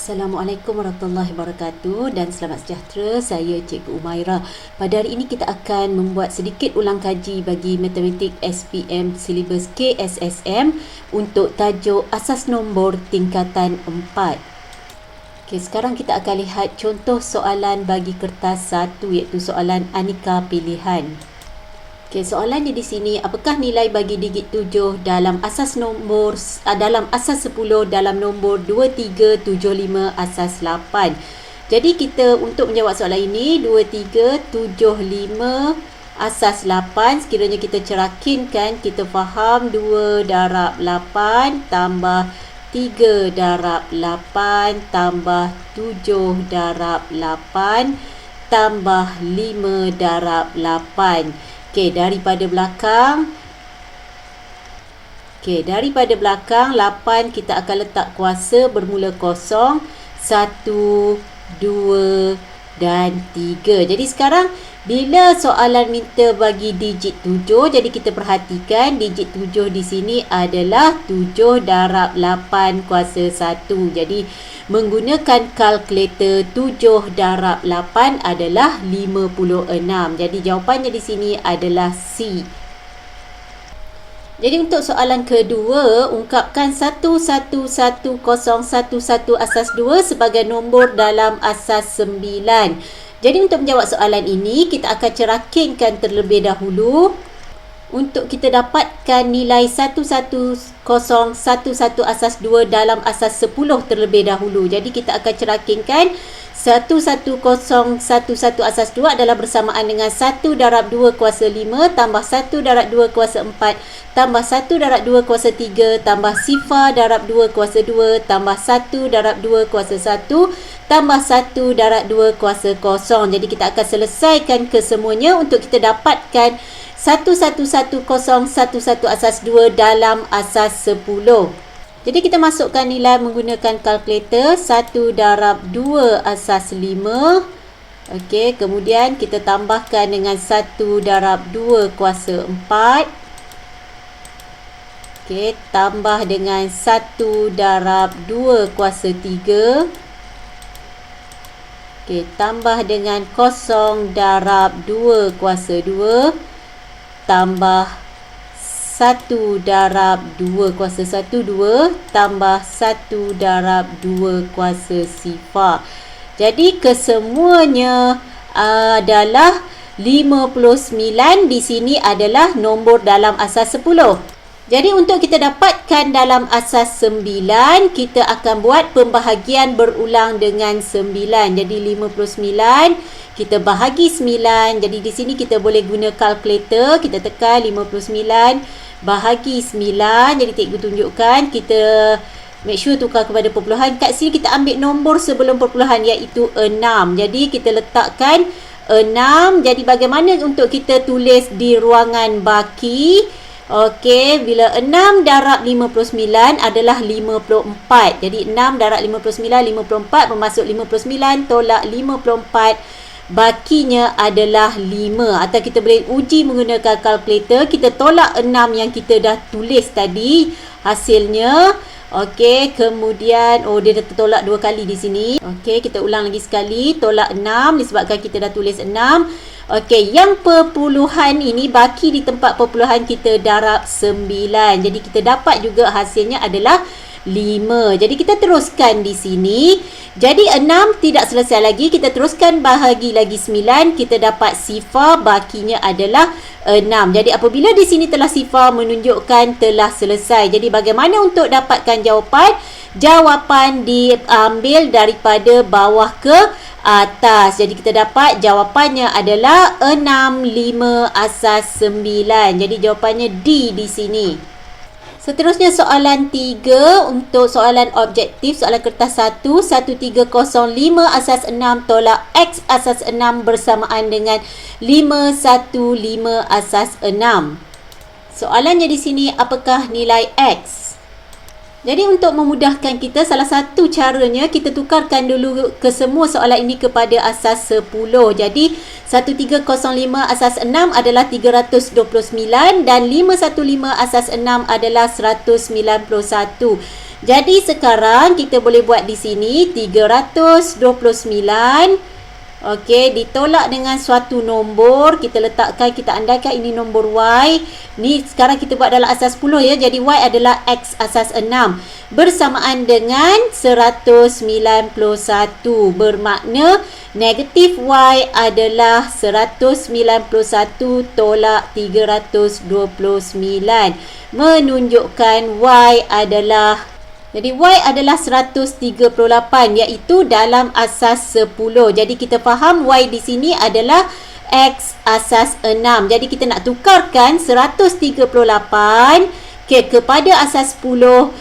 Assalamualaikum warahmatullahi wabarakatuh dan selamat sejahtera. Saya Cikgu Umairah. Pada hari ini kita akan membuat sedikit ulang kaji bagi Matematik SPM Silibus KSSM untuk tajuk Asas Nombor Tingkatan 4. Okey, sekarang kita akan lihat contoh soalan bagi kertas 1 iaitu soalan aneka pilihan. Okey, soalannya di sini, apakah nilai bagi digit 7 dalam asas 10 dalam nombor 2375 asas 8. Jadi kita untuk menjawab soalan ini 2375 asas 8, sekiranya kita cerakinkan, kita faham 2 darab 8 tambah 3 darab 8 tambah 7 darab 8 tambah 5 darab 8. Okey, daripada belakang 8 kita akan letak kuasa bermula kosong, 1, 2 dan 3. Jadi sekarang bila soalan minta bagi digit 7, jadi kita perhatikan digit 7 di sini adalah 7 darab 8 kuasa 1. Jadi menggunakan kalkulator 7 darab 8 adalah 56. Jadi jawapannya di sini adalah C. Jadi untuk soalan kedua, ungkapkan 111011 asas 2 sebagai nombor dalam asas 9. Jadi untuk menjawab soalan ini, kita akan cerakinkan terlebih dahulu untuk kita dapatkan nilai 111011 asas 2 dalam asas 10 terlebih dahulu. Jadi kita akan cerakinkan 111011 asas 2 adalah bersamaan dengan 1 darab 2 kuasa 5 tambah 1 darab 2 kuasa 4 tambah 1 darab 2 kuasa 3 tambah sifar darab 2 kuasa 2 tambah 1 darab 2 kuasa 1 tambah 1 darab 2 kuasa 0. Jadi kita akan selesaikan kesemuanya untuk kita dapatkan 111011 asas 2 dalam asas 10. Jadi kita masukkan nilai menggunakan kalkulator, 1 darab 2 asas 5. Okey, kemudian kita tambahkan dengan 1 darab 2 kuasa 4. Okey, tambah dengan 1 darab 2 kuasa 3. Okey, tambah dengan 0 darab 2 kuasa 2. Tambah 1 darab 2 kuasa 1, 2 tambah 1 darab 2 kuasa sifar. Jadi kesemuanya adalah 59. Di sini adalah nombor dalam asas 10. Jadi untuk kita dapatkan dalam asas 9, kita akan buat pembahagian berulang dengan 9. Jadi 59 kita bahagi 9. Jadi di sini kita boleh guna kalkulator. Kita tekan 59 bahagi 9. Jadi cikgu tunjukkan, kita make sure tukar kepada perpuluhan. Kat sini kita ambil nombor sebelum perpuluhan iaitu 6. Jadi kita letakkan 6. Jadi bagaimana untuk kita tulis di ruangan baki? Okey, bila 6 darab 59 adalah 54. Jadi 6 darab 59, 54 bermaksud 59 tolak 54. Bakinya adalah 5. Atau kita boleh uji menggunakan kalkulator. Kita tolak 6 yang kita dah tulis tadi hasilnya. Okey, kemudian dia dah tertolak 2 kali di sini. Okey, kita ulang lagi sekali. Tolak 6 disebabkan kita dah tulis 6. Okey, yang perpuluhan ini baki di tempat perpuluhan kita darab 9. Jadi kita dapat juga hasilnya adalah 5. Jadi kita teruskan di sini. Jadi 6 tidak selesai lagi. Kita teruskan bahagi lagi 9. Kita dapat sifar bakinya adalah 6. Jadi apabila di sini telah sifar menunjukkan telah selesai. Jadi bagaimana untuk dapatkan jawapan? Jawapan diambil daripada bawah ke atas. Jadi kita dapat jawapannya adalah 6, 5 asas 9. Jadi jawapannya D di sini. Seterusnya soalan 3 untuk soalan objektif, soalan kertas 1, 1305 asas 6 tolak X asas 6 bersamaan dengan 515 asas 6. Soalannya di sini, apakah nilai X? Jadi untuk memudahkan kita, salah satu caranya kita tukarkan dulu kesemua soalan ini kepada asas 10. Jadi 1305 asas 6 adalah 329 dan 515 asas 6 adalah 191. Jadi sekarang kita boleh buat di sini 329. Okey, ditolak dengan suatu nombor. Kita letakkan, kita andaikan ini nombor Y. Ni sekarang kita buat dalam asas 10 ya. Jadi Y adalah X asas 6. Bersamaan dengan 191. Bermakna negatif Y adalah 191 tolak 329. Menunjukkan Y adalah, jadi Y adalah 138, iaitu dalam asas 10. Jadi kita faham Y di sini adalah X asas 6. Jadi kita nak tukarkan 138 kepada asas 10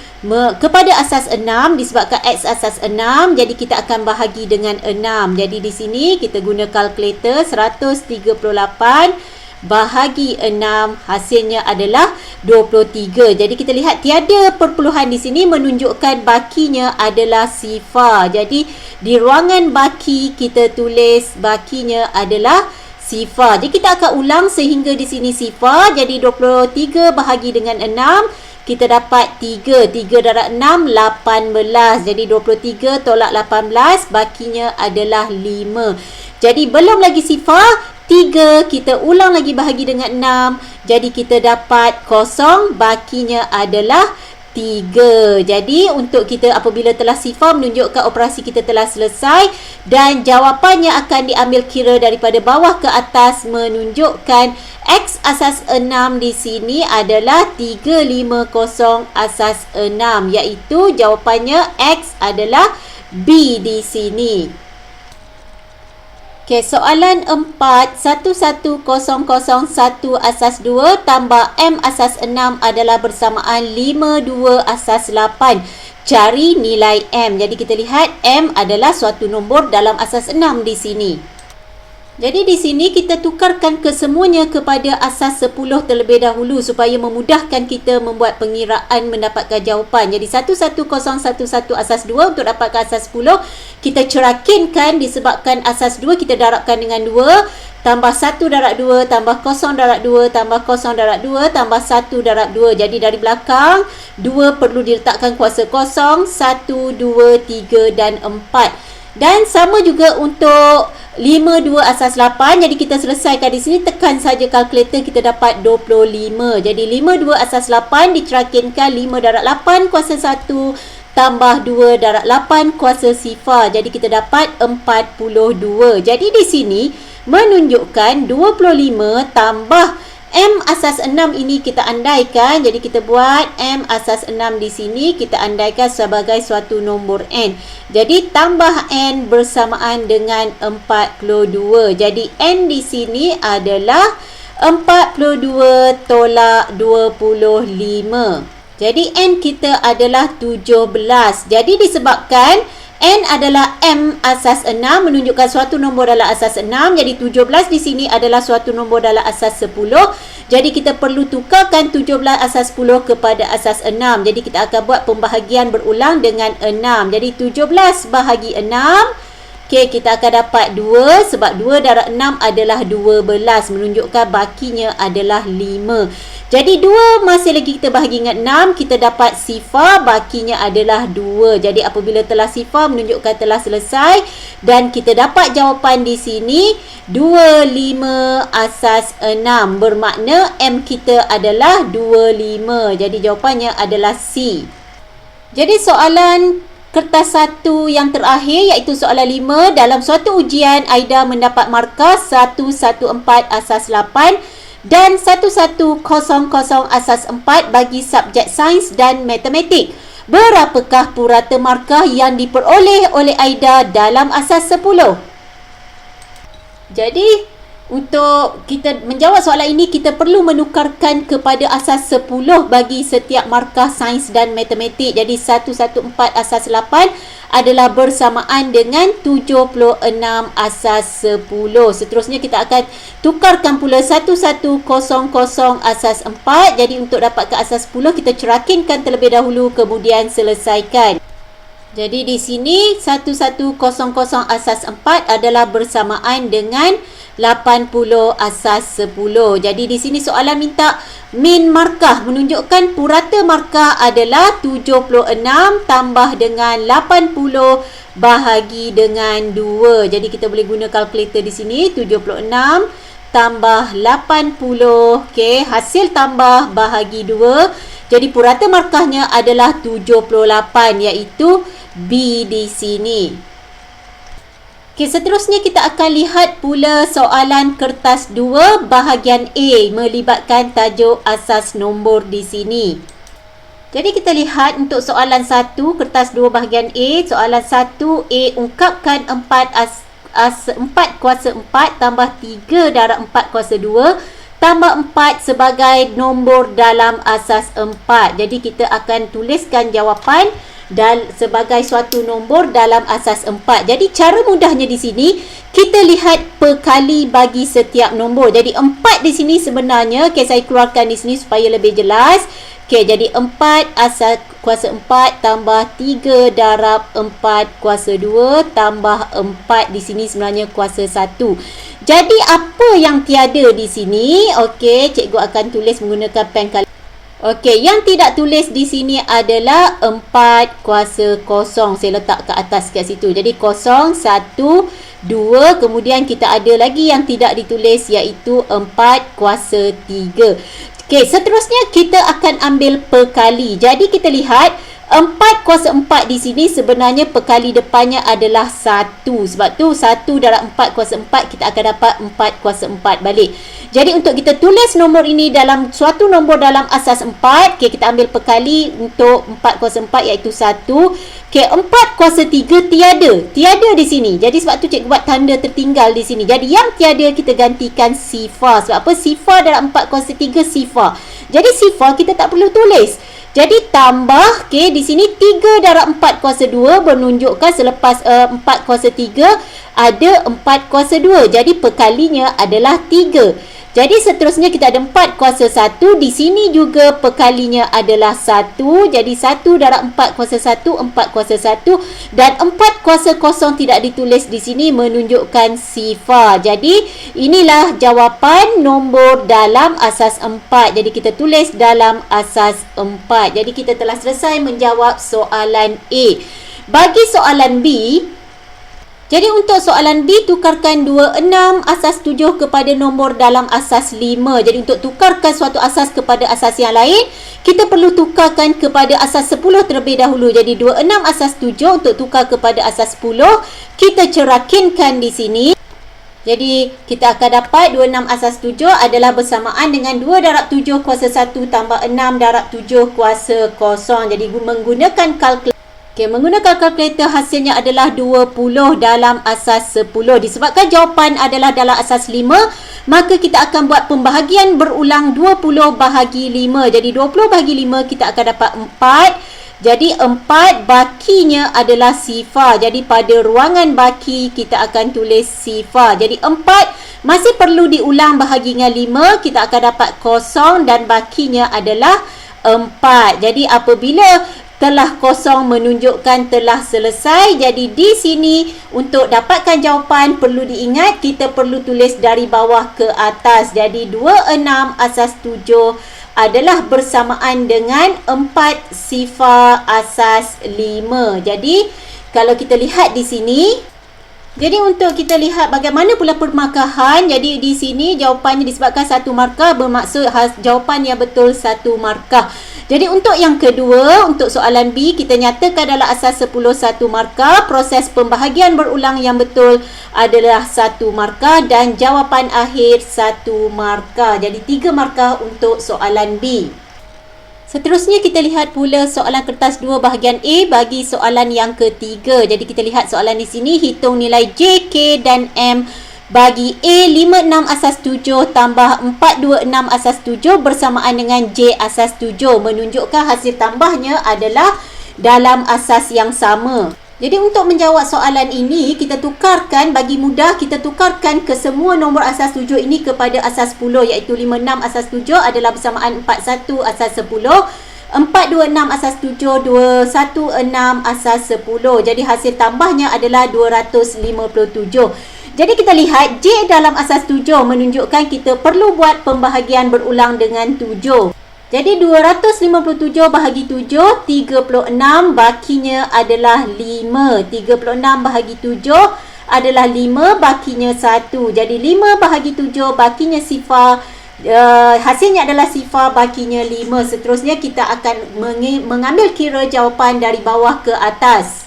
kepada asas 6 disebabkan X asas 6. Jadi kita akan bahagi dengan 6. Jadi di sini kita guna kalkulator. 138 bahagi 6, hasilnya adalah 23. Jadi kita lihat tiada perpuluhan di sini menunjukkan bakinya adalah sifar. Jadi di ruangan baki kita tulis bakinya adalah sifar. Jadi kita akan ulang sehingga di sini sifar. Jadi 23 bahagi dengan 6, kita dapat 3. 3 darab 6, 18. Jadi 23 tolak 18, bakinya adalah 5. Jadi belum lagi sifar. 3, kita ulang lagi bahagi dengan 6. Jadi kita dapat kosong, bakinya adalah 3. Jadi untuk kita apabila telah sifar menunjukkan operasi kita telah selesai. Dan jawapannya akan diambil kira daripada bawah ke atas, menunjukkan X asas 6 di sini adalah 350 asas 6. Iaitu jawapannya X adalah B di sini. Okey, soalan 4, 11001 asas 2 tambah M asas 6 adalah bersamaan 52 asas 8. Cari nilai M. Jadi kita lihat M adalah suatu nombor dalam asas 6 di sini. Jadi di sini kita tukarkan kesemuanya kepada asas 10 terlebih dahulu supaya memudahkan kita membuat pengiraan mendapatkan jawapan. Jadi 11011 asas 2 untuk dapatkan asas 10, kita cerakinkan disebabkan asas 2 kita darabkan dengan 2, tambah 1 darab 2, tambah 0 darab 2, tambah 0 darab 2, tambah 1 darab 2. Jadi dari belakang, 2 perlu diletakkan kuasa kosong, 1, 2, 3 dan 4. Dan sama juga untuk 52 asas 8. Jadi kita selesaikan di sini, tekan saja kalkulator, kita dapat 25. Jadi 52 asas 8 dicerakinkan 5 darab 8 kuasa 1 tambah 2 darab 8 kuasa sifar. Jadi kita dapat 42. Jadi di sini menunjukkan 25 tambah M asas 6 ini kita andaikan. Jadi kita buat M asas 6 di sini, kita andaikan sebagai suatu nombor N. Jadi tambah N bersamaan dengan 42. Jadi N di sini adalah 42 tolak 25. Jadi N kita adalah 17. Jadi disebabkan N adalah M asas 6 menunjukkan suatu nombor dalam asas 6. Jadi 17 di sini adalah suatu nombor dalam asas 10. Jadi kita perlu tukarkan 17 asas 10 kepada asas 6. Jadi kita akan buat pembahagian berulang dengan 6. Jadi 17 bahagi 6. Okey, kita akan dapat 2 sebab 2 darab 6 adalah 12. Menunjukkan bakinya adalah 5. Jadi 2 masih lagi kita bahagi dengan 6, kita dapat sifar, bakinya adalah 2. Jadi apabila telah sifar menunjukkan telah selesai dan kita dapat jawapan di sini 25 asas 6. Bermakna M kita adalah 25. Jadi jawapannya adalah C. Jadi soalan kertas 1 yang terakhir iaitu soalan 5. Dalam suatu ujian, Aida mendapat markah 114 asas 8 dan 1100 asas 4 bagi subjek sains dan matematik. Berapakah purata markah yang diperoleh oleh Aida dalam asas 10? Jadi untuk kita menjawab soalan ini, kita perlu menukarkan kepada asas 10 bagi setiap markah sains dan matematik. Jadi 114 asas 8 adalah bersamaan dengan 76 asas 10. Seterusnya kita akan tukarkan pula 1100 asas 4. Jadi untuk dapatkan asas 10, kita cerakinkan terlebih dahulu kemudian selesaikan. Jadi di sini 1100 asas 4 adalah bersamaan dengan 80 asas 10. Jadi di sini soalan minta min markah, menunjukkan purata markah adalah 76 tambah dengan 80 bahagi dengan 2. Jadi kita boleh guna kalkulator di sini. 76 tambah 80. Okey, hasil tambah bahagi 2. Jadi purata markahnya adalah 78, iaitu B di sini. Okey, seterusnya kita akan lihat pula soalan kertas 2 bahagian A melibatkan tajuk asas nombor di sini. Jadi kita lihat untuk soalan 1 kertas 2 bahagian A, soalan 1 A, ungkapkan 4 kuasa 4 tambah 3 darab 4 kuasa 2 tambah 4 sebagai nombor dalam asas 4. Jadi kita akan tuliskan jawapan dan sebagai suatu nombor dalam asas 4. Jadi cara mudahnya di sini kita lihat perkali bagi setiap nombor. Jadi 4 di sini sebenarnya, saya keluarkan di sini supaya lebih jelas. Jadi 4 asas kuasa 4 tambah 3 darab 4 kuasa 2 tambah 4 di sini sebenarnya kuasa 1. Jadi apa yang tiada di sini? Cikgu akan tulis menggunakan pen kali. Yang tidak tulis di sini adalah 4 kuasa kosong. Saya letak ke atas kat situ. Jadi kosong, 1, 2. Kemudian kita ada lagi yang tidak ditulis, iaitu 4 kuasa 3. Seterusnya kita akan ambil perkali. Jadi kita lihat 4 kuasa 4 di sini sebenarnya perkali depannya adalah 1. Sebab tu 1 darab 4 kuasa 4 kita akan dapat 4 kuasa 4 balik. Jadi untuk kita tulis nombor ini dalam suatu nombor dalam asas 4, kita ambil perkali untuk 4 kuasa 4 iaitu 1. 4 kuasa 3 tiada di sini. Jadi sebab tu cikgu buat tanda tertinggal di sini. Jadi yang tiada kita gantikan sifar. Sebab apa? Sifar dalam 4 kuasa 3 sifar. Jadi sifar kita tak perlu tulis. Jadi tambah, di sini 3 darab 4 kuasa 2 menunjukkan selepas 4 kuasa 3 ada 4 kuasa 2. Jadi perkalinya adalah 3. Jadi seterusnya kita ada 4 kuasa 1. Di sini juga perkalinya adalah 1. Jadi 1 darab 4 kuasa 1, 4 kuasa 1. Dan 4 kuasa kosong tidak ditulis di sini menunjukkan sifar. Jadi inilah jawapan nombor dalam asas 4. Jadi kita tulis dalam asas 4. Jadi kita telah selesai menjawab soalan A. Bagi soalan B, jadi untuk soalan B, tukarkan 26 asas 7 kepada nombor dalam asas 5. Jadi untuk tukarkan suatu asas kepada asas yang lain, kita perlu tukarkan kepada asas 10 terlebih dahulu. Jadi 26 asas 7 untuk tukar kepada asas 10, kita cerakinkan di sini. Jadi kita akan dapat 26 asas 7 adalah bersamaan dengan 2 darab 7 kuasa 1 tambah 6 darab 7 kuasa kosong. Jadi menggunakan kalkulator. Menggunakan kalkulator hasilnya adalah 20 dalam asas 10. Disebabkan jawapan adalah dalam asas 5, maka kita akan buat pembahagian berulang 20 bahagi 5. Jadi 20 bahagi 5 kita akan dapat 4. Jadi 4 bakinya adalah sifar. Jadi pada ruangan baki kita akan tulis sifar. Jadi 4 masih perlu diulang bahagi dengan 5. Kita akan dapat kosong dan bakinya adalah 4. Jadi apabila telah kosong menunjukkan telah selesai. Jadi di sini untuk dapatkan jawapan perlu diingat kita perlu tulis dari bawah ke atas. Jadi 26 asas 7 adalah bersamaan dengan 4 sifar asas 5. Jadi kalau kita lihat di sini, jadi untuk kita lihat bagaimana pula permarkahan. Jadi di sini jawapannya disebabkan 1 markah bermaksud jawapan yang betul 1 markah. Jadi untuk yang kedua, untuk soalan B, kita nyatakan dalam asas 10 1 markah. Proses pembahagian berulang yang betul adalah 1 markah dan jawapan akhir 1 markah. Jadi 3 markah untuk soalan B. Seterusnya kita lihat pula soalan kertas 2 bahagian A bagi soalan yang ketiga. Jadi kita lihat soalan di sini, hitung nilai J, K dan M bagi A 56 asas 7 tambah 426 asas 7 bersamaan dengan J asas 7. Menunjukkan hasil tambahnya adalah dalam asas yang sama. Jadi untuk menjawab soalan ini, kita tukarkan, bagi mudah kita tukarkan ke semua nombor asas 7 ini kepada asas 10, iaitu 56 asas 7 adalah bersamaan 41 asas 10. 426 asas 7, 216 asas 10. Jadi hasil tambahnya adalah 257. Jadi kita lihat J dalam asas 7 menunjukkan kita perlu buat pembahagian berulang dengan 7. Jadi 257 bahagi 7, 36, bakinya adalah 5. 36 bahagi 7 adalah 5, bakinya 1. Jadi 5 bahagi 7, bakinya sifar. Hasilnya adalah sifar, bakinya 5. Seterusnya kita akan mengambil kira jawapan dari bawah ke atas.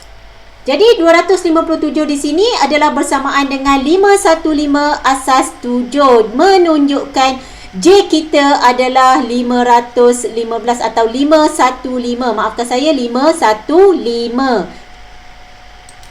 Jadi 257 di sini adalah bersamaan dengan 515 asas 7, menunjukkan J kita adalah 515 atau 515. Maafkan saya, 515.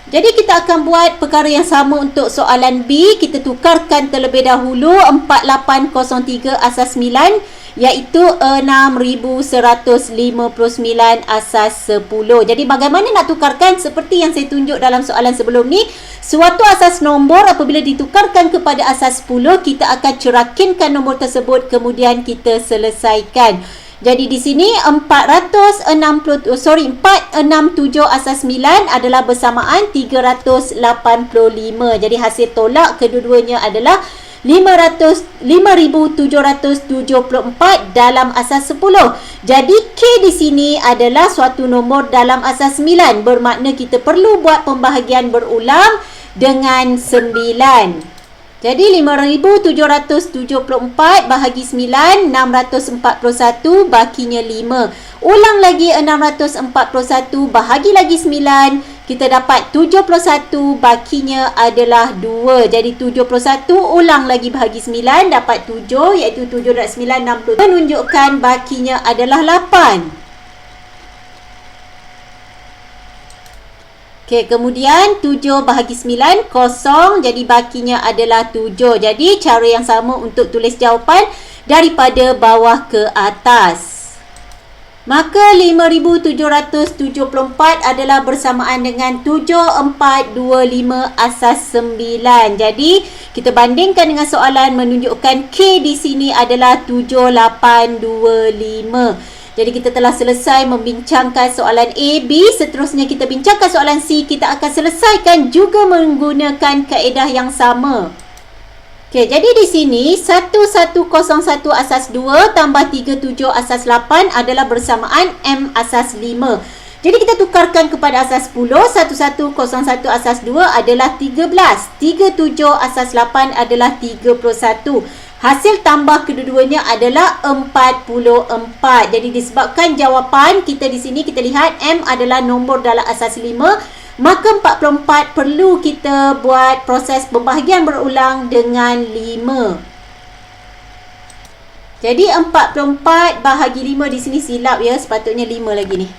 Jadi kita akan buat perkara yang sama untuk soalan B. Kita tukarkan terlebih dahulu 4803 asas 9 iaitu 6159 asas 10. Jadi bagaimana nak tukarkan? Seperti yang saya tunjuk dalam soalan sebelum ni, suatu asas nombor apabila ditukarkan kepada asas 10, kita akan cerakinkan nombor tersebut kemudian kita selesaikan. Jadi di sini 467 asas 9 adalah bersamaan 385. Jadi hasil tolak kedua-duanya adalah 5774 dalam asas 10. Jadi K di sini adalah suatu nombor dalam asas 9. Bermakna kita perlu buat pembahagian berulang dengan 9. Jadi 5774 bahagi 9, 641, bakinya 5. Ulang lagi 641, bahagi lagi 9, kita dapat 71, bakinya adalah 2. Jadi 71, ulang lagi bahagi 9, dapat 7, iaitu 7 dan 9, 60. Menunjukkan bakinya adalah 8. Okey, kemudian 7 bahagi 9, kosong. Jadi bakinya adalah 7. Jadi cara yang sama untuk tulis jawapan daripada bawah ke atas. Maka 5774 adalah bersamaan dengan 7425 asas 9. Jadi kita bandingkan dengan soalan menunjukkan K di sini adalah 7825. Jadi kita telah selesai membincangkan soalan A, B. Seterusnya kita bincangkan soalan C. Kita akan selesaikan juga menggunakan kaedah yang sama. Okey, jadi di sini 1101 asas 2 tambah 37 asas 8 adalah bersamaan M asas 5. Jadi kita tukarkan kepada asas 10. 1101 asas 2 adalah 13. 37 asas 8 adalah 31. Hasil tambah kedua-duanya adalah 44. Jadi disebabkan jawapan kita di sini, kita lihat M adalah nombor dalam asas 5, maka 44 perlu kita buat proses pembahagian berulang dengan 5. Jadi 44 bahagi 5 di sini silap ya, sepatutnya 5 lagi ni.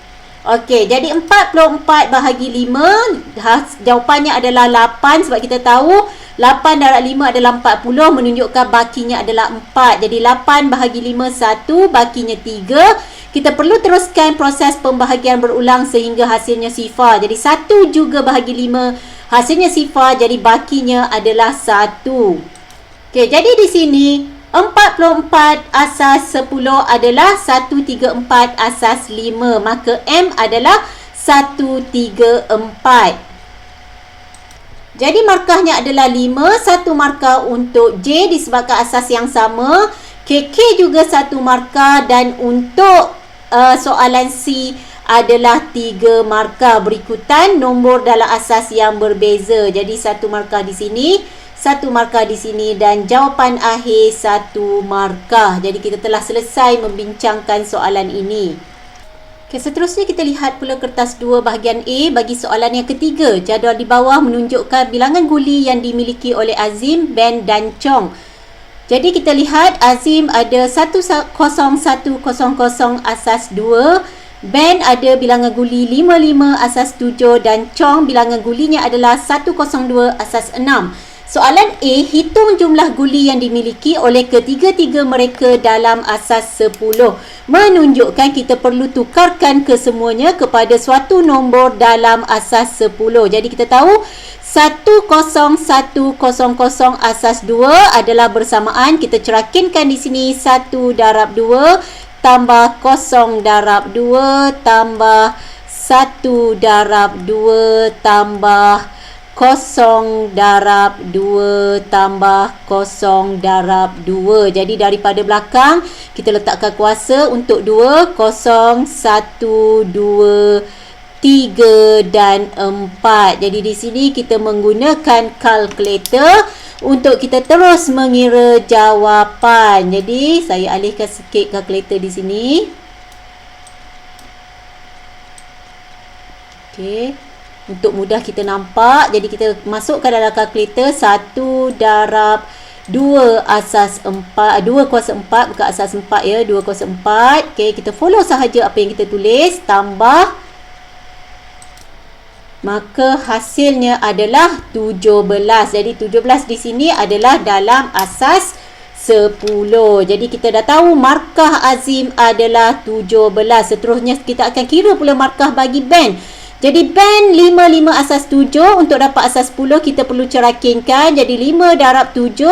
Okey, jadi 44 bahagi 5, jawapannya adalah 8 sebab kita tahu 8 darab 5 adalah 40, menunjukkan bakinya adalah 4. Jadi 8 bahagi 5, 1, bakinya 3. Kita perlu teruskan proses pembahagian berulang sehingga hasilnya sifar. Jadi 1 juga bahagi 5, hasilnya sifar, jadi bakinya adalah 1. Okey, jadi di sini 44 asas 10 adalah 134 asas 5. Maka M adalah 134. Jadi markahnya adalah 5. Satu markah untuk J disebabkan asas yang sama. KK juga satu markah. Dan untuk soalan C adalah 3 markah. Berikutan nombor dalam asas yang berbeza. Jadi satu markah di sini, satu markah di sini, dan jawapan akhir 1 markah. Jadi kita telah selesai membincangkan soalan ini. Okay, seterusnya kita lihat pula kertas 2 bahagian A bagi soalan yang ketiga. Jadual di bawah menunjukkan bilangan guli yang dimiliki oleh Azim, Ben dan Chong. Jadi kita lihat Azim ada 10100 asas 2, Ben ada bilangan guli 55 asas 7 dan Chong bilangan gulinya adalah 102 asas 6. Soalan A, hitung jumlah guli yang dimiliki oleh ketiga-tiga mereka dalam asas 10. Menunjukkan kita perlu tukarkan kesemuanya kepada suatu nombor dalam asas 10. Jadi kita tahu 10100 asas 2 adalah bersamaan. Kita cerakinkan di sini 1 darab 2 tambah kosong darab 2 tambah 1 darab 2 tambah kosong darab 2 tambah kosong darab 2. Jadi daripada belakang kita letakkan kuasa untuk 2, 0, 1, 2, 3 dan 4. Jadi di sini kita menggunakan kalkulator untuk kita terus mengira jawapan. Jadi saya alihkan sikit kalkulator di sini. Okey, untuk mudah kita nampak. Jadi kita masukkan dalam kalkulator 1 darab 2 asas 4, 2 kuasa 4, bukan asas 4 ya, 2 kuasa 4. Okey, kita follow sahaja apa yang kita tulis, tambah, maka hasilnya adalah 17. Jadi 17 di sini adalah dalam asas 10. Jadi kita dah tahu markah Azim adalah 17. Seterusnya kita akan kira pula markah bagi band. Jadi band 5 asas 7, untuk dapat asas 10 kita perlu cerakinkan. Jadi 5 darab 7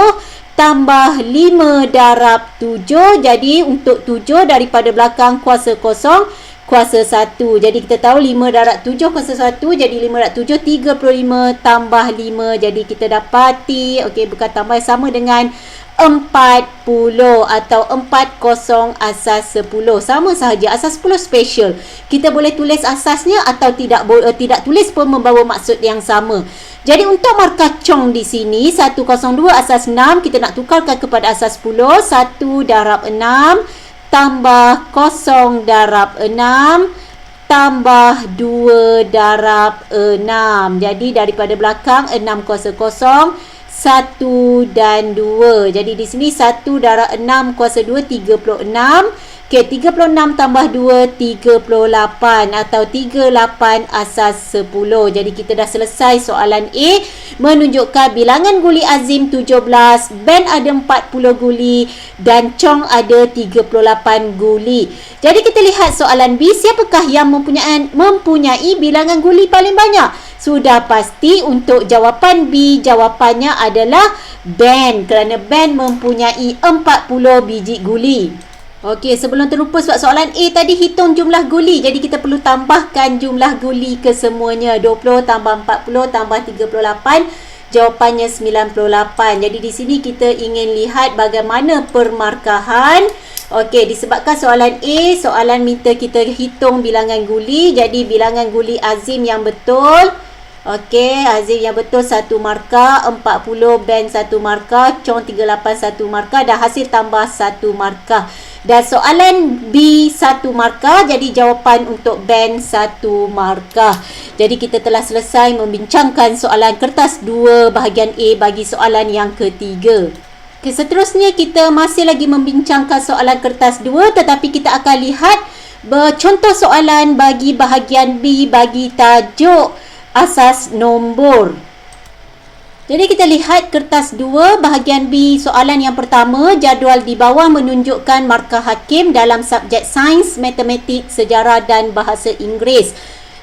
tambah 5 darab 7. Jadi untuk 7 daripada belakang kuasa kosong, kuasa 1. Jadi kita tahu 5 darab 7 kuasa 1. Jadi 5 darab 7, 35 tambah 5. Jadi kita dapati, okey, bukan tambah, sama dengan 40 atau 40 asas 10. Sama sahaja, asas 10 special. Kita boleh tulis asasnya atau tidak tulis pun membawa maksud yang sama. Jadi untuk markah Chong di sini 102 asas 6 kita nak tukarkan kepada asas 10. 1 darab 6 tambah 0 darab 6 tambah 2 darab 6. Jadi daripada belakang 6 kuasa 0, 1 dan 2. Jadi di sini 1 darab 6 kuasa 2, 36. Okey, 36 tambah 2, 38 atau 38 asas 10. Jadi kita dah selesai soalan A, menunjukkan bilangan guli Azim 17, Ben ada 40 guli dan Chong ada 38 guli. Jadi kita lihat soalan B, siapakah yang mempunyai bilangan guli paling banyak? Sudah pasti untuk jawapan B, jawapannya adalah Ben, kerana Ben mempunyai 40 biji guli. Okey, sebelum terlupa sebab soalan A tadi hitung jumlah guli. Jadi kita perlu tambahkan jumlah guli ke semuanya. 20 tambah 40 tambah 38, jawapannya 98. Jadi di sini kita ingin lihat bagaimana permarkahan. Okey, disebabkan soalan A, soalan minta kita hitung bilangan guli. Jadi bilangan guli Azim yang betul, okey, Azim yang betul 1 markah, 40 Ben 1 markah, Chong 38 1 markah, dah hasil tambah 1 markah. Dan soalan B 1 markah, jadi jawapan untuk Ben 1 markah. Jadi kita telah selesai membincangkan soalan kertas 2 bahagian A bagi soalan yang ketiga. Okay, seterusnya kita masih lagi membincangkan soalan kertas 2, tetapi kita akan lihat contoh soalan bagi bahagian B bagi tajuk asas nombor. Jadi kita lihat kertas 2 bahagian B, soalan yang pertama, jadual di bawah menunjukkan markah hakim dalam subjek sains, matematik, sejarah dan bahasa Inggeris.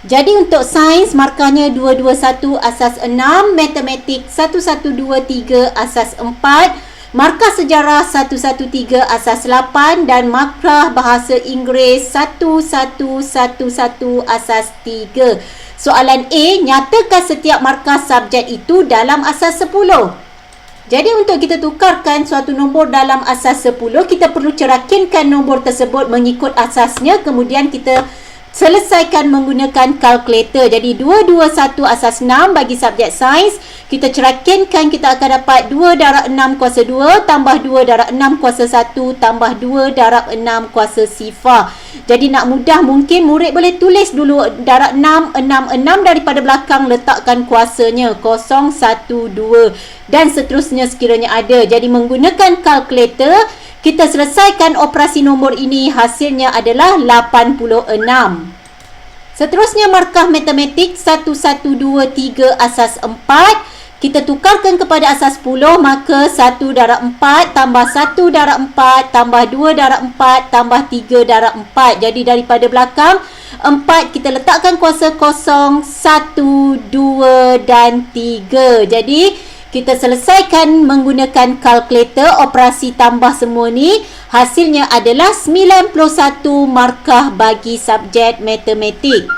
Jadi untuk sains markahnya 221 asas 6, matematik 1123 asas 4, markah sejarah 113 asas 8 dan markah bahasa Inggeris 1111 asas 3. Soalan A, nyatakan setiap markah subjek itu dalam asas 10. Jadi untuk kita tukarkan suatu nombor dalam asas 10, kita perlu cerakinkan nombor tersebut mengikut asasnya, kemudian kita selesaikan menggunakan kalkulator. Jadi 221 asas 6 bagi subjek sains, kita cerakinkan, kita akan dapat 2 darab 6 kuasa 2 tambah 2 darab 6 kuasa 1 tambah 2 darab 6 kuasa sifar. Jadi nak mudah mungkin murid boleh tulis dulu darab 6, 6 daripada belakang letakkan kuasanya 0, 1, 2 dan seterusnya sekiranya ada. Jadi menggunakan kalkulator kita selesaikan operasi nombor ini, hasilnya adalah 86. Seterusnya markah matematik 1123 asas 4. Kita tukarkan kepada asas 10, maka 1 darab 4 tambah 1 darab 4 tambah 2 darab 4 tambah 3 darab 4. Jadi daripada belakang 4 kita letakkan kuasa 0, 1, 2 dan 3. Jadi Kita selesaikan menggunakan kalkulator, operasi tambah semua ni. Hasilnya adalah 91 markah bagi subjek matematik.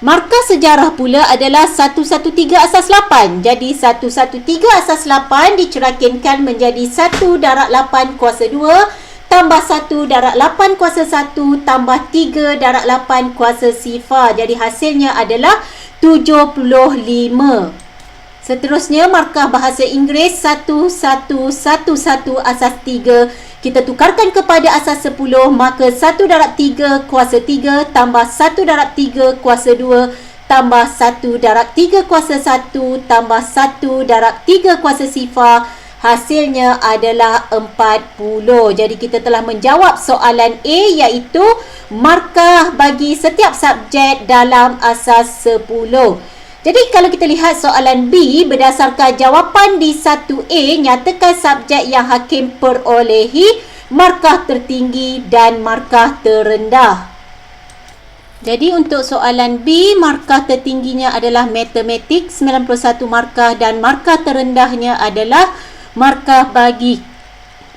Markah sejarah pula adalah 113 asas 8. Jadi 113 asas 8 diceraikan menjadi 1 darab 8 kuasa 2 tambah 1 darab 8 kuasa 1 tambah 3 darab 8 kuasa sifar. Jadi hasilnya adalah 75. Seterusnya, markah bahasa Inggeris 1111 asas 3. Kita tukarkan kepada asas 10, maka 1 darab 3 kuasa 3 tambah 1 darab 3 kuasa 2 tambah 1 darab 3 kuasa 1 tambah 1 darab 3 kuasa sifar. Hasilnya adalah 40. Jadi kita telah menjawab soalan A, iaitu markah bagi setiap subjek dalam asas 10. Jadi kalau kita lihat soalan B, berdasarkan jawapan di 1A, nyatakan subjek yang hakim perolehi markah tertinggi dan markah terendah. Jadi untuk soalan B, markah tertingginya adalah matematik 91 markah dan markah terendahnya adalah markah bagi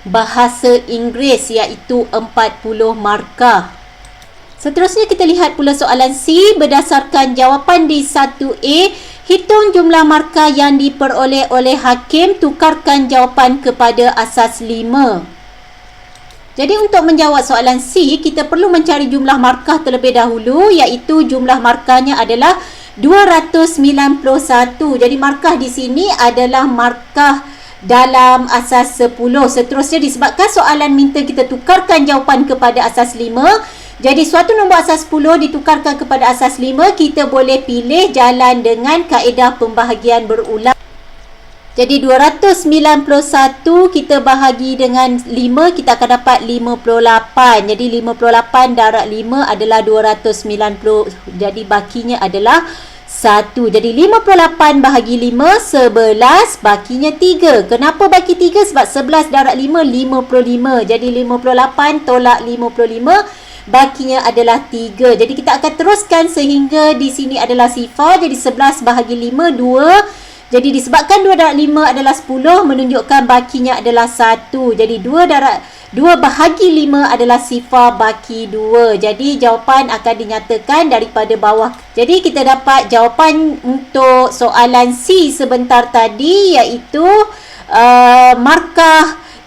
bahasa Inggeris, iaitu 40 markah. Seterusnya kita lihat pula soalan C. Berdasarkan jawapan di 1A, hitung jumlah markah yang diperoleh oleh hakim, tukarkan jawapan kepada asas 5. Jadi untuk menjawab soalan C, kita perlu mencari jumlah markah terlebih dahulu, iaitu jumlah markahnya adalah 291. Jadi markah di sini adalah markah dalam asas 10. Seterusnya, disebabkan soalan minta kita tukarkan jawapan kepada asas 5, jadi suatu nombor asas 10 ditukarkan kepada asas 5, kita boleh pilih jalan dengan kaedah pembahagian berulang. Jadi 291 kita bahagi dengan 5, kita akan dapat 58. Jadi 58 darab 5 adalah 290. Jadi bakinya adalah 1. Jadi 58 bahagi 5, 11, bakinya 3. Kenapa baki 3? Sebab 11 darab 5, 55. Jadi 58 tolak 55, bakinya adalah 3. Jadi kita akan teruskan sehingga di sini adalah sifar. Jadi 11 bahagi 5, 2. Jadi disebabkan 2 darab 5 adalah 10, menunjukkan bakinya adalah 1. Jadi 2 bahagi 5 adalah sifar baki 2. Jadi jawapan akan dinyatakan daripada bawah. Jadi kita dapat jawapan untuk soalan C sebentar tadi, iaitu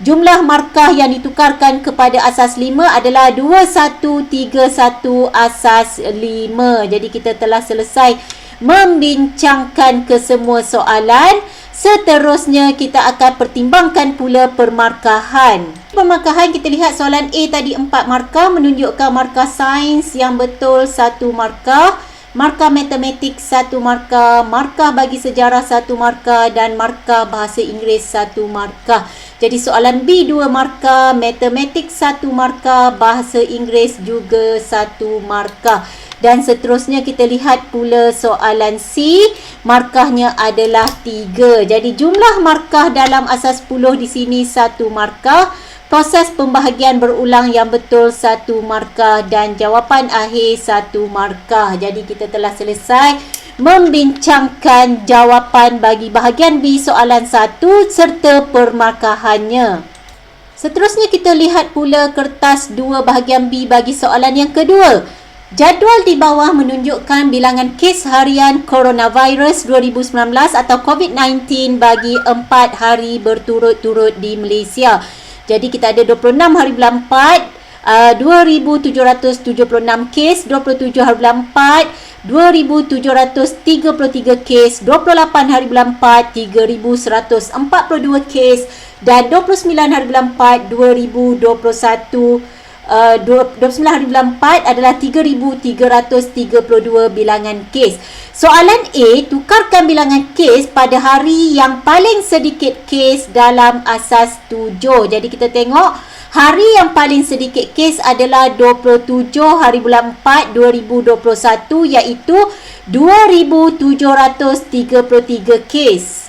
jumlah markah yang ditukarkan kepada asas 5 adalah 2131 asas 5. Jadi kita telah selesai membincangkan kesemua soalan. Seterusnya kita akan pertimbangkan pula permarkahan. Permarkahan, kita lihat soalan A tadi 4 markah, menunjukkan markah sains yang betul 1 markah, markah matematik 1 markah, markah bagi sejarah 1 markah dan markah bahasa Inggeris 1 markah. Jadi soalan B 2 markah, matematik 1 markah, bahasa Inggeris juga 1 markah. Dan seterusnya kita lihat pula soalan C, markahnya adalah 3. Jadi jumlah markah dalam asas 10 di sini 1 markah, proses pembahagian berulang yang betul 1 markah dan jawapan akhir 1 markah. Jadi kita telah selesai membincangkan jawapan bagi bahagian B soalan 1 serta permarkahannya. Seterusnya kita lihat pula kertas 2 bahagian B bagi soalan yang kedua. Jadual di bawah menunjukkan bilangan kes harian coronavirus 2019 atau COVID-19 bagi 4 hari berturut-turut di Malaysia. Jadi kita ada 26 hari bulan 4, 2,776 kes, 27 hari bulan 4, 2,733 kes, 28 hari bulan 4, 3,142 kes dan 29 hari bulan 4, 2021. 29 hari bulan 4 adalah 3,332 bilangan kes. Soalan A, tukarkan bilangan kes pada hari yang paling sedikit kes dalam asas 7. Jadi kita tengok hari yang paling sedikit kes adalah 27 hari bulan 4 2021, iaitu 2,733 kes.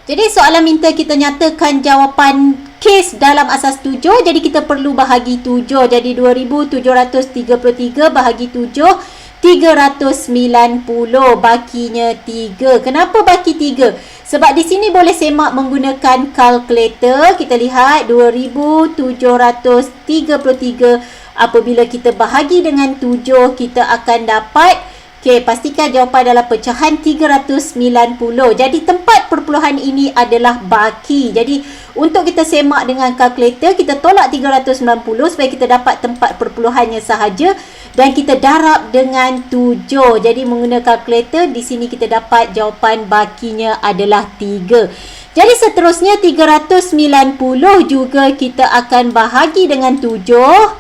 Jadi soalan minta kita nyatakan jawapan kes dalam asas 7. Jadi kita perlu bahagi 7. Jadi 2,733 bahagi 7, 390, bakinya 3. Kenapa baki 3? Sebab di sini boleh semak menggunakan kalkulator. Kita lihat 2733. Apabila kita bahagi dengan 7, kita akan dapat, pastikan jawapan dalam pecahan 390. Jadi tempat perpuluhan ini adalah baki. Jadi untuk kita semak dengan kalkulator, kita tolak 390 supaya kita dapat tempat perpuluhannya sahaja. Dan kita darab dengan 7. Jadi menggunakan kalkulator, di sini kita dapat jawapan bakinya adalah 3. Jadi seterusnya 390 juga kita akan bahagi dengan 7.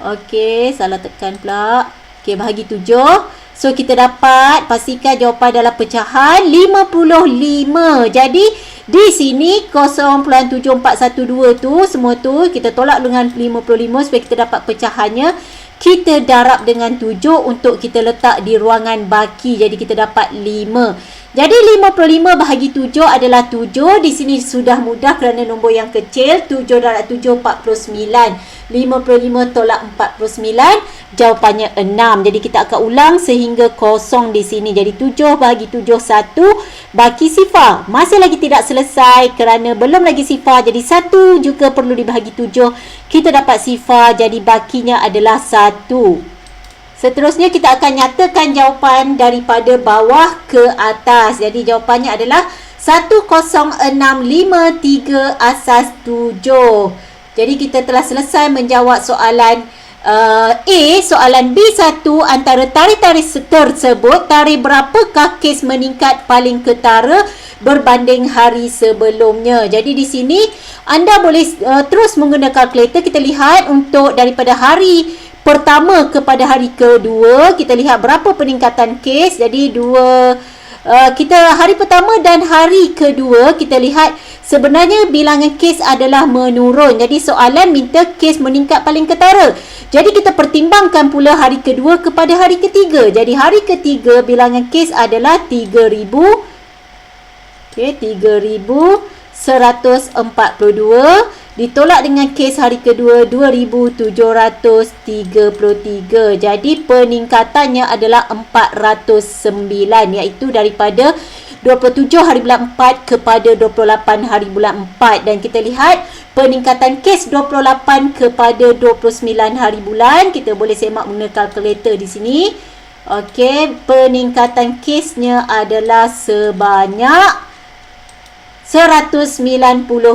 Okey, salah tekan pula. Okey, bahagi 7. So, kita dapat pastikan jawapan dalam pecahan 55. Jadi, di sini 0.7412 tu, semua tu kita tolak dengan 55 supaya kita dapat pecahannya. Kita darab dengan 7 untuk kita letak di ruangan baki. Jadi, kita dapat 5. Jadi, 55 bahagi 7 adalah 7. Di sini sudah mudah kerana nombor yang kecil. 7 darab 7, 49. 55 tolak 49, jawapannya 6. Jadi kita akan ulang sehingga kosong di sini. Jadi 7 bahagi 7, 1. Baki sifar masih lagi tidak selesai kerana belum lagi sifar. Jadi 1 juga perlu dibahagi 7. Kita dapat sifar, jadi bakinya adalah 1. Seterusnya kita akan nyatakan jawapan daripada bawah ke atas. Jadi jawapannya adalah 10653 asas 7. Jadi kita telah selesai menjawab soalan A. Soalan B1, antara tarikh-tarikh tersebut, tarikh berapakah kes meningkat paling ketara berbanding hari sebelumnya? Jadi di sini anda boleh terus menggunakan kalkulator. Kita lihat untuk daripada hari pertama kepada hari kedua, kita lihat berapa peningkatan kes. Jadi kita hari pertama dan hari kedua, kita lihat sebenarnya bilangan kes adalah menurun. Jadi soalan minta kes meningkat paling ketara. Jadi kita pertimbangkan pula hari kedua kepada hari ketiga. Jadi hari ketiga bilangan kes adalah 3,000. 3,142 ditolak dengan kes hari kedua 2,733. Jadi peningkatannya adalah 409, iaitu daripada 27 hari bulan 4 kepada 28 hari bulan 4. Dan kita lihat peningkatan kes 28 kepada 29 hari bulan. Kita boleh semak menggunakan kalkulator di sini. Okey, peningkatan kesnya adalah sebanyak 190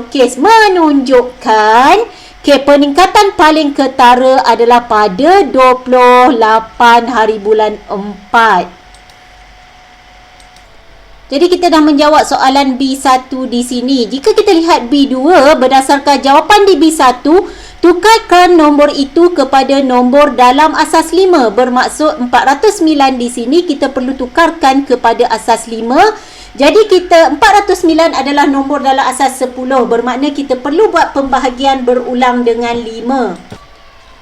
kes, menunjukkan peningkatan paling ketara adalah pada 28 hari bulan 4. Jadi kita dah menjawab soalan B1 di sini. Jika kita lihat B2, berdasarkan jawapan di B1, tukarkan nombor itu kepada nombor dalam asas 5. Bermaksud 409 di sini kita perlu tukarkan kepada asas 5. Jadi kita 409 adalah nombor dalam asas 10. Bermakna kita perlu buat pembahagian berulang dengan 5.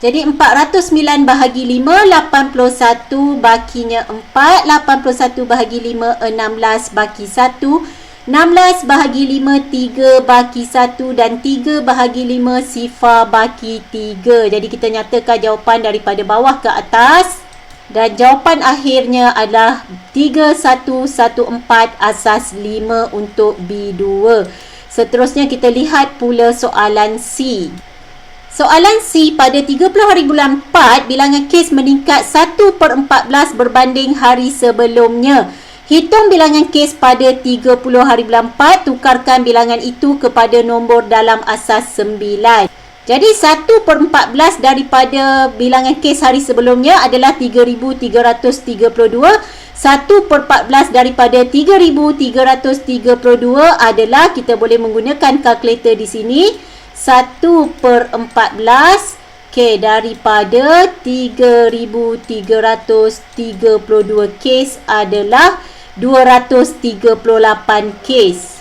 Jadi 409 bahagi 5, 81 bakinya 4. 81 bahagi 5, 16 baki 1. 16 bahagi 5, 3 baki 1. Dan 3 bahagi 5, sifar baki 3. Jadi kita nyatakan jawapan daripada bawah ke atas. Dan jawapan akhirnya adalah 3114 asas 5 untuk B2. Seterusnya kita lihat pula soalan C. Soalan C, pada 30 hari bulan 4, bilangan kes meningkat 1/14 berbanding hari sebelumnya. Hitung bilangan kes pada 30 hari bulan 4, tukarkan bilangan itu kepada nombor dalam asas 9. Jadi 1/14 daripada bilangan kes hari sebelumnya adalah 3,332. 1/14 daripada 3,332 adalah, kita boleh menggunakan kalkulator di sini. 1/14 daripada 3,332 kes adalah 238 kes.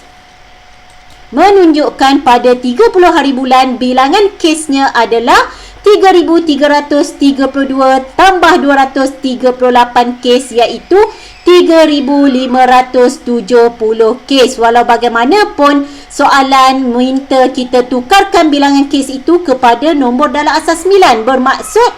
Menunjukkan pada 30 hari bulan bilangan kesnya adalah 3,332 tambah 238 kes, iaitu 3,570 kes. Walau bagaimanapun soalan minta kita tukarkan bilangan kes itu kepada nombor dalam asas 9. Bermaksud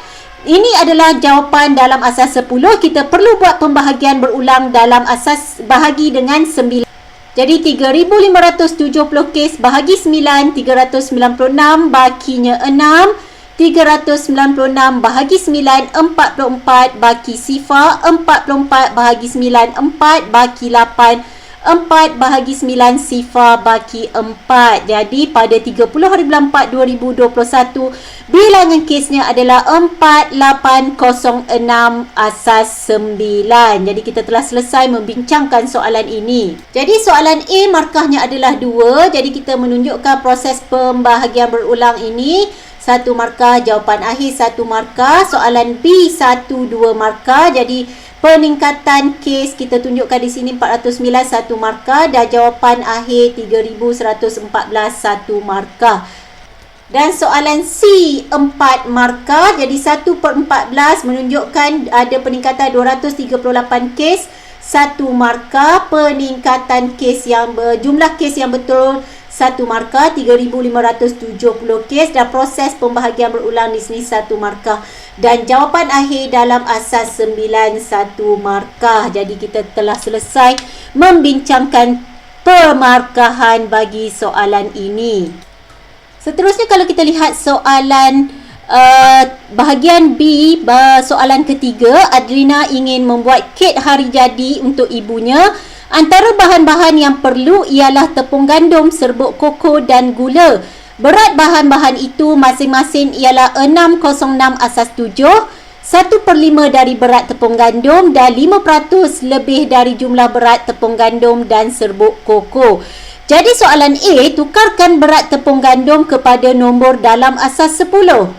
Ini adalah jawapan dalam asas 10. Kita perlu buat pembahagian berulang dalam asas bahagi dengan 9. Jadi 3,570 kes bahagi 9, 396 bakinya 6. 396 bahagi 9, 44 baki sifar. 44 bahagi 9, 4 baki 8. 4 bahagi 9 sifar baki 4. Jadi pada 30 hari bulan 4 2021, bilangan kesnya adalah 4806 asas 9. Jadi kita telah selesai membincangkan soalan ini. Jadi soalan A markahnya adalah 2. Jadi kita menunjukkan proses pembahagian berulang ini. 1 markah, jawapan akhir 1 markah. Soalan B 1, 2 markah. Jadi peningkatan kes kita tunjukkan di sini 409 1 markah dan jawapan akhir 3114 1 markah. Dan soalan C 4 markah. Jadi 1/14 menunjukkan ada peningkatan 238 kes 1 markah. Peningkatan kes yang jumlah kes yang betul 1 markah, 3,570 kes dan proses pembahagian berulang di sini 1 markah. Dan jawapan akhir dalam asas 9 1 markah. Jadi kita telah selesai membincangkan pemarkahan bagi soalan ini. Seterusnya kalau kita lihat soalan bahagian B, soalan ketiga, Adlina ingin membuat kek hari jadi untuk ibunya. Antara bahan-bahan yang perlu ialah tepung gandum, serbuk koko dan gula. Berat bahan-bahan itu masing-masing ialah 606 asas 7, 1/5 dari berat tepung gandum dan 5% lebih dari jumlah berat tepung gandum dan serbuk koko. Jadi soalan A, tukarkan berat tepung gandum kepada nombor dalam asas 10.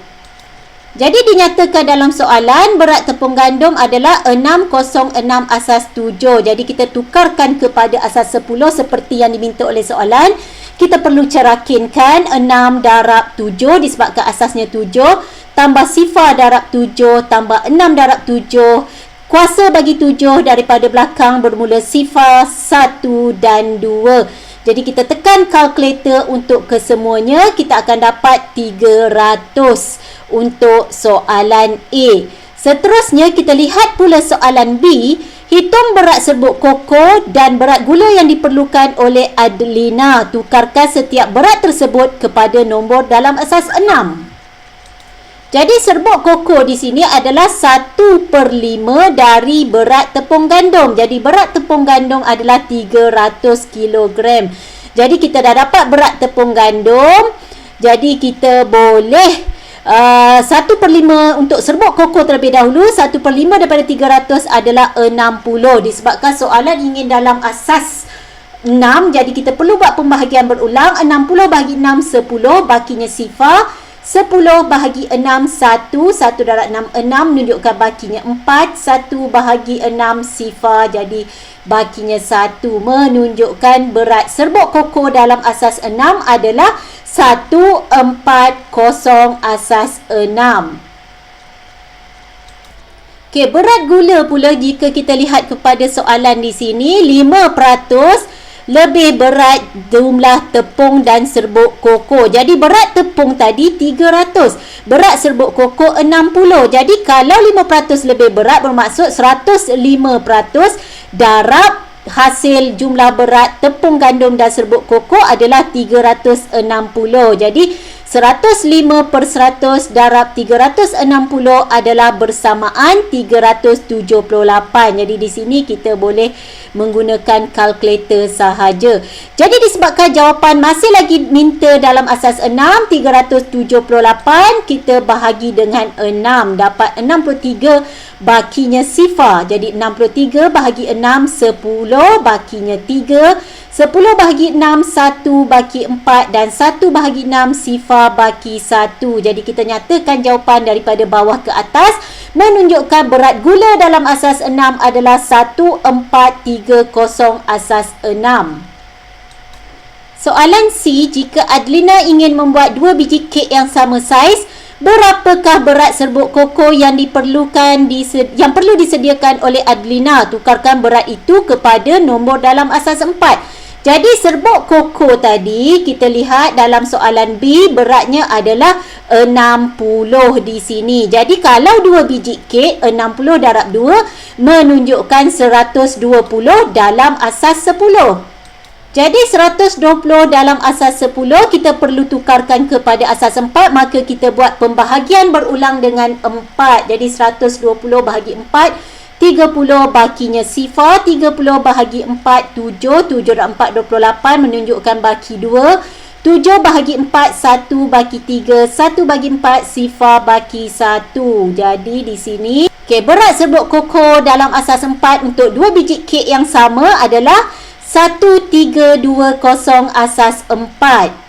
Jadi dinyatakan dalam soalan berat tepung gandum adalah 606 asas 7. Jadi kita tukarkan kepada asas 10 seperti yang diminta oleh soalan. Kita perlu cerakinkan 6 darab 7 disebabkan asasnya 7. Tambah sifar darab 7 tambah 6 darab 7. Kuasa bagi 7 daripada belakang bermula sifar 1 dan 2. Jadi kita tekan kalkulator untuk kesemuanya. Kita akan dapat 300 untuk soalan A. Seterusnya kita lihat pula soalan B. Hitung berat serbuk koko dan berat gula yang diperlukan oleh Adlina. Tukarkan setiap berat tersebut kepada nombor dalam asas 6. Jadi serbuk koko di sini adalah 1/5 dari berat tepung gandum. Jadi berat tepung gandum adalah 300 kg. Jadi kita dah dapat berat tepung gandum. Jadi kita boleh 1/5 untuk serbuk koko terlebih dahulu. 1/5 daripada 300 adalah 60. Disebabkan soalan ingin dalam asas 6. Jadi kita perlu buat pembahagian berulang. 60 bahagi 6 10 bakinya sifar. 10 bahagi 6 1. 1 darab 6 6 menunjukkan bakinya 4. 1 bahagi 6 sifar. Jadi bakinya 1 menunjukkan berat serbuk koko dalam asas 6 adalah 140 asas 6. Okey, berat gula pula jika kita lihat kepada soalan di sini 5% lebih berat jumlah tepung dan serbuk koko. Jadi berat tepung tadi 300, berat serbuk koko 60. Jadi kalau 5% lebih berat bermaksud 105% darab hasil jumlah berat tepung gandum dan serbuk koko adalah 360. Jadi 105/100 darab 360 adalah bersamaan 378. Jadi di sini kita boleh menggunakan kalkulator sahaja. Jadi disebabkan jawapan masih lagi minta dalam asas 6, 378, kita bahagi dengan 6. Dapat 63 bakinya sifar. Jadi 63 bahagi 6, 10 bakinya 3. 10 bahagi 6, 1 baki 4 dan 1 bahagi 6 sifar baki 1. Jadi kita nyatakan jawapan daripada bawah ke atas menunjukkan berat gula dalam asas 6 adalah 1430 asas 6. Soalan C, jika Adlina ingin membuat 2 biji kek yang sama saiz, berapakah berat serbuk koko yang diperlukan yang perlu disediakan oleh Adlina? Tukarkan berat itu kepada nombor dalam asas 4. Jadi serbuk koko tadi kita lihat dalam soalan B beratnya adalah 60 di sini. Jadi kalau 2 biji kek 60 darab 2 menunjukkan 120 dalam asas 10. Jadi 120 dalam asas 10 kita perlu tukarkan kepada asas 4, maka kita buat pembahagian berulang dengan 4. Jadi 120 bahagi 4, 30 bakinya sifar, 30 bahagi 4, 7 dan 4, 28 menunjukkan baki 2, 7 bahagi 4, 1 baki 3, 1 bagi 4, sifar baki 1. Jadi di sini, berat serbuk koko dalam asas 4 untuk 2 biji kek yang sama adalah 1320 asas 4.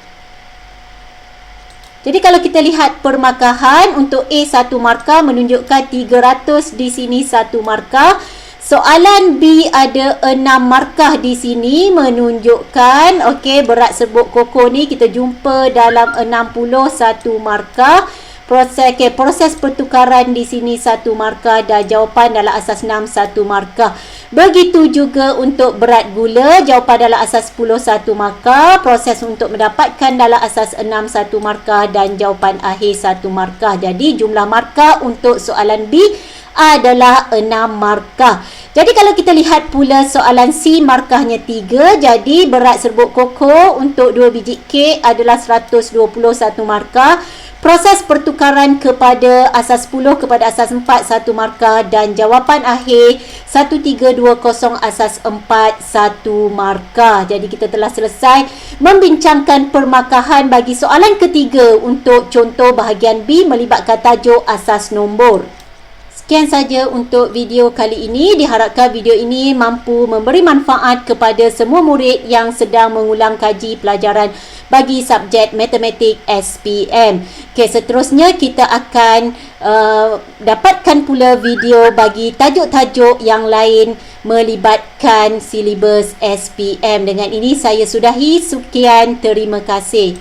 Jadi kalau kita lihat permarkahan untuk A 1 markah menunjukkan 300 di sini 1 markah. Soalan B ada 6 markah di sini menunjukkan berat serbuk koko ni kita jumpa dalam 61 markah. Proses pertukaran di sini 1 markah dan jawapan dalam asas 6 1 markah. Begitu juga untuk berat gula, jawapan dalam asas 10 1 markah. Proses untuk mendapatkan dalam asas 6 1 markah dan jawapan akhir 1 markah. Jadi jumlah markah untuk soalan B adalah 6 markah. Jadi kalau kita lihat pula soalan C markahnya 3. Jadi berat serbuk koko untuk 2 biji kek adalah 121 markah. Proses pertukaran kepada asas 10 kepada asas 4 1 markah dan jawapan akhir 1320 asas 4 1 markah. Jadi kita telah selesai membincangkan permarkahan bagi soalan ketiga untuk contoh bahagian B melibatkan tajuk asas nombor. Sekian saja untuk video kali ini. Diharapkan video ini mampu memberi manfaat kepada semua murid yang sedang mengulang kaji pelajaran bagi subjek matematik SPM. Seterusnya kita akan dapatkan pula video bagi tajuk-tajuk yang lain melibatkan silibus SPM. Dengan ini saya sudahi. Sekian, terima kasih.